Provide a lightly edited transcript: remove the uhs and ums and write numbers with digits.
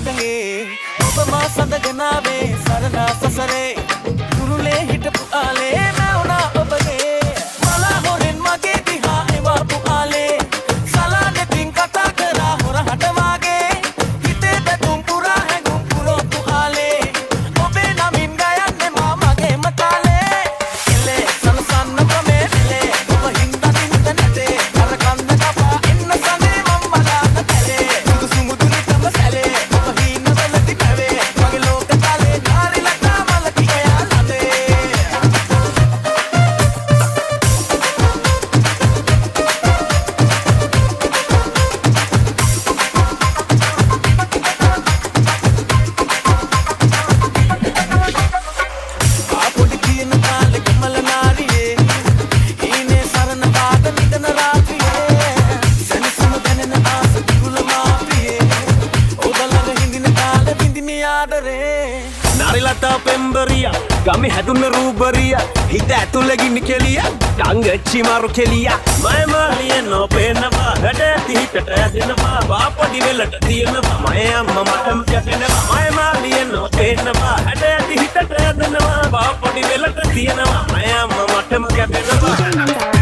එකගේ ඔබ මා සඳගෙනාවේ සරණා සසරේ කුරුලේ හිටපු ආලේ මැවුනා ඔබගේ මලා හොරෙන් මගේ දිහා එවාපු ආලේ සලානෙතින් කතා කරා හොරහට වාගේ හිතේ බැතුම් පුරා හැඟුම් පුරෝපු ආලේ ඔබේ නමින් ගයන්නේ මා මගේම තාලේ එලේ සනසන්න ප්‍රමේ එලේ ඔබ හින්දා දින්ද නැතේ අර කන්න කපා එන්න සනේ මම බලාන කැලේ සුදු සුමුදුනි තම සැලේ ඔබ හින්න වෙලති පැවේ මගේ ලෝක තාලේ නාරි ලතා මලකි එයාලදේ ආපොඩි කියන කාලේ කමල නාරියේ ඊනේ සරණ පාද නිදන රාත්‍රියේ සනසම දැනෙන ආස කුල මාපියේ ඔබලඟ හිඳින කාලේ විඳින ආදරේ නාරිලතා පෙම්බරියා ගමේ හැදුන රූබරියා හිත ඇතුළේ ගිනි කෙලියා ඩංගච්චි මාරු කෙලියා මම මාලියෙන් නොපේනවා වැඩ ඇති හිතට ඇදෙනවා වාපඩි වෙලට තියෙනවා මම අම්මා මටම කැටෙනවා මම මාලියෙන් නොපේනවා වැඩ ඇති හිතට ඇදෙනවා වාපඩි වෙලට තියෙනවා මම අම්මා මටම කැටෙනවා